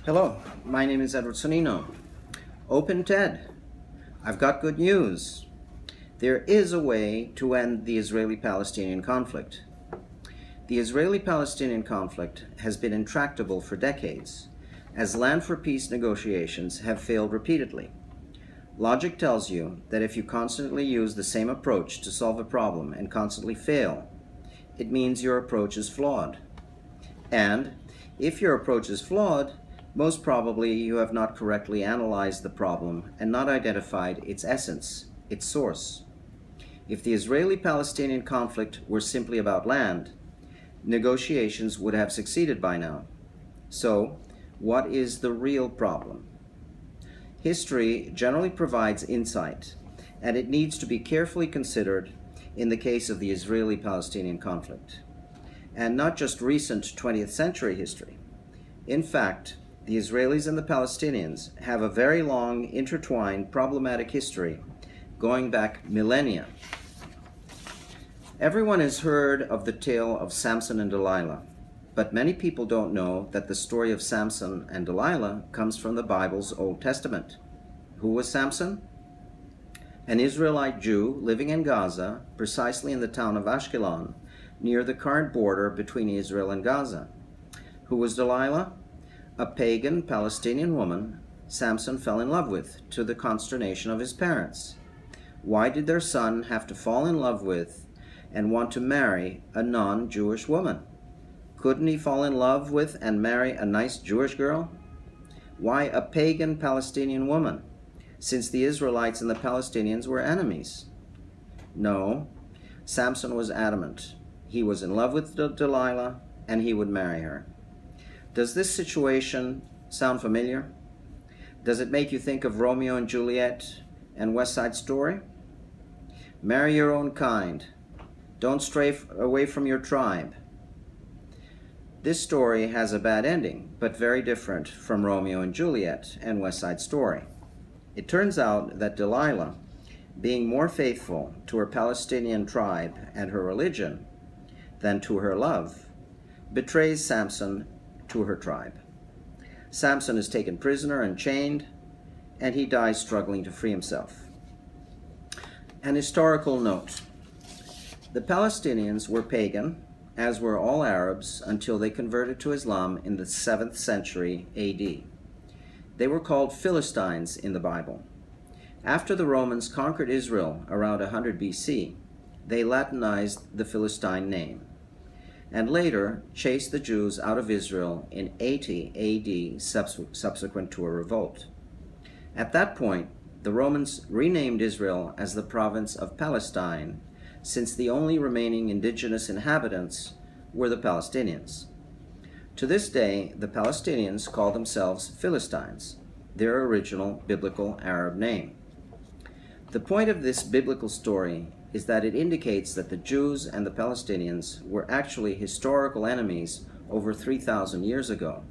Hello, my name is Edward Sonino. OpenTED. I've got good news. There is a way to end the Israeli-Palestinian conflict. The Israeli-Palestinian conflict has been intractable for decades, as land for peace negotiations have failed repeatedly. Logic tells you that if you constantly use the same approach to solve a problem and constantly fail, it means your approach is flawed. And if your approach is flawed, most probably you have not correctly analyzed the problem and not identified its essence, its source. If the Israeli-Palestinian conflict were simply about land, negotiations would have succeeded by now. So, what is the real problem? History generally provides insight, and it needs to be carefully considered in the case of the Israeli-Palestinian conflict, and not just recent 20th century history. In fact, the Israelis and the Palestinians have a very long, intertwined, problematic history going back millennia. Everyone has heard of the tale of Samson and Delilah, but many people don't know that the story of Samson and Delilah comes from the Bible's Old Testament. Who was Samson? An Israelite Jew living in Gaza, precisely in the town of Ashkelon, near the current border between Israel and Gaza. Who was Delilah? A pagan Palestinian woman Samson fell in love with, to the consternation of his parents. Why did their son have to fall in love with and want to marry a non-Jewish woman? Couldn't he fall in love with and marry a nice Jewish girl? Why a pagan Palestinian woman, since the Israelites and the Palestinians were enemies? No, Samson was adamant. He was in love with Delilah, and he would marry her. Does this situation sound familiar? Does it make you think of Romeo and Juliet and West Side Story? Marry your own kind. Don't stray away from your tribe. This story has a bad ending, but very different from Romeo and Juliet and West Side Story. It turns out that Delilah, being more faithful to her Palestinian tribe and her religion than to her love, betrays Samson to her tribe. Samson is taken prisoner and chained, and he dies struggling to free himself. An historical note. The Palestinians were pagan, as were all Arabs, until they converted to Islam in the 7th century AD. They were called Philistines in the Bible. After the Romans conquered Israel around 100 BC, they Latinized the Philistine name, and later chased the Jews out of Israel in 80 AD subsequent to a revolt. At that point, the Romans renamed Israel as the province of Palestine, since the only remaining indigenous inhabitants were the Palestinians. To this day, the Palestinians call themselves Philistines, their original biblical Arab name. The point of this biblical story is that it indicates that the Jews and the Palestinians were actually historical enemies over 3,000 years ago.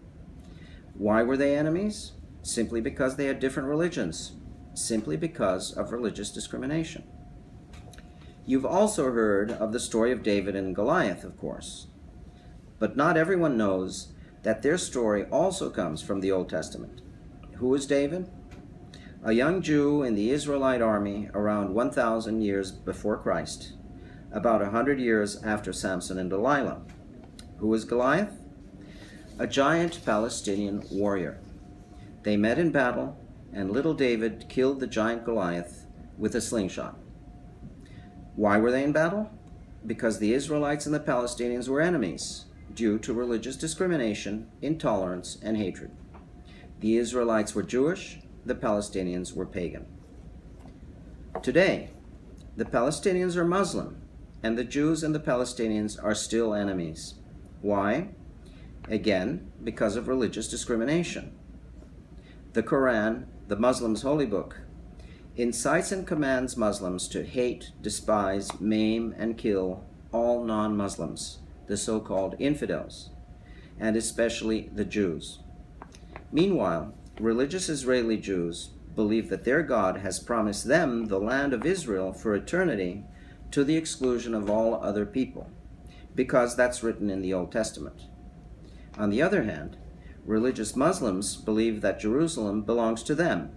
Why were they enemies? Simply because they had different religions, simply because of religious discrimination. You've also heard of the story of David and Goliath, of course, but not everyone knows that their story also comes from the Old Testament. Who is David? A young Jew in the Israelite army around 1,000 years before Christ, about 100 years after Samson and Delilah. Who was Goliath? A giant Palestinian warrior. They met in battle, and little David killed the giant Goliath with a slingshot. Why were they in battle? Because the Israelites and the Palestinians were enemies, due to religious discrimination, intolerance, and hatred. The Israelites were Jewish, the Palestinians were pagan. Today, the Palestinians are Muslim, and the Jews and the Palestinians are still enemies. Why? Again, because of religious discrimination. The Quran, the Muslims' holy book, incites and commands Muslims to hate, despise, maim, and kill all non-Muslims, the so-called infidels, and especially the Jews. Meanwhile, religious Israeli Jews believe that their God has promised them the land of Israel for eternity to the exclusion of all other people, because that's written in the Old Testament. On the other hand, Religious Muslims believe that Jerusalem belongs to them,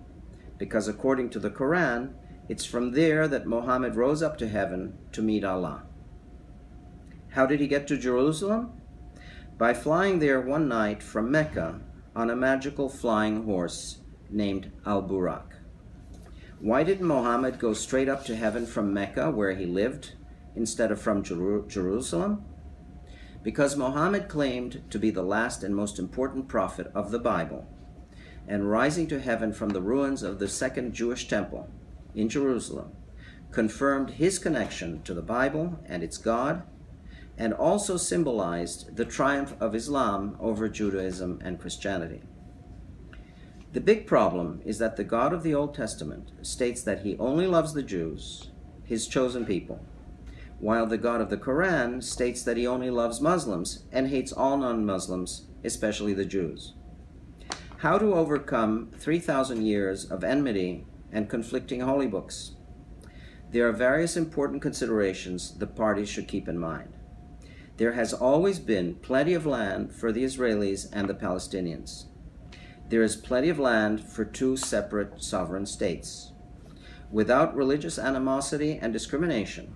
because according to the Quran, it's from there that Muhammad rose up to heaven to meet Allah. How did he get to Jerusalem? By flying there one night from Mecca on a magical flying horse named Al-Buraq. Why didn't Muhammad go straight up to heaven from Mecca, where he lived, instead of from Jerusalem? Because Muhammad claimed to be the last and most important prophet of the Bible, and rising to heaven from the ruins of the second Jewish temple in Jerusalem confirmed his connection to the Bible and its God, and also symbolized the triumph of Islam over Judaism and Christianity. The big problem is that the God of the Old Testament states that he only loves the Jews, his chosen people, while the God of the Quran states that he only loves Muslims and hates all non-Muslims, especially the Jews. How to overcome 3,000 years of enmity and conflicting holy books? There are various important considerations the parties should keep in mind. There has always been plenty of land for the Israelis and the Palestinians. There is plenty of land for two separate sovereign states. Without religious animosity and discrimination,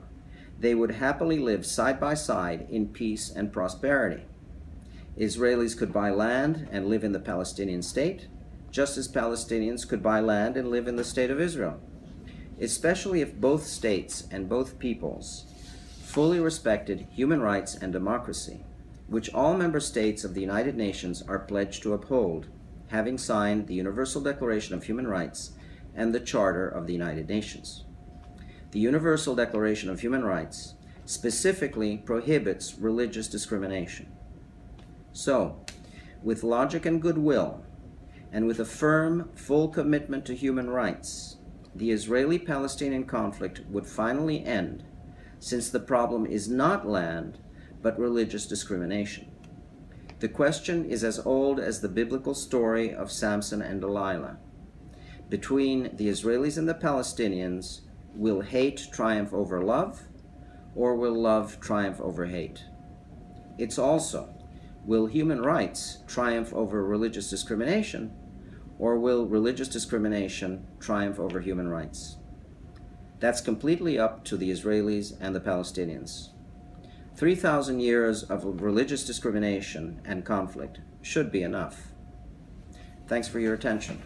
they would happily live side by side in peace and prosperity. Israelis could buy land and live in the Palestinian state, just as Palestinians could buy land and live in the state of Israel, especially if both states and both peoples fully respected human rights and democracy, which all member states of the United Nations are pledged to uphold, having signed the Universal Declaration of Human Rights and the Charter of the United Nations. The Universal Declaration of Human Rights specifically prohibits religious discrimination. So, with logic and goodwill, and with a firm, full commitment to human rights, the Israeli-Palestinian conflict would finally end, since the problem is not land, but religious discrimination. The question is as old as the biblical story of Samson and Delilah. Between the Israelis and the Palestinians, will hate triumph over love, or will love triumph over hate? It's also, will human rights triumph over religious discrimination, or will religious discrimination triumph over human rights? That's completely up to the Israelis and the Palestinians. 3,000 years of religious discrimination and conflict should be enough. Thanks for your attention.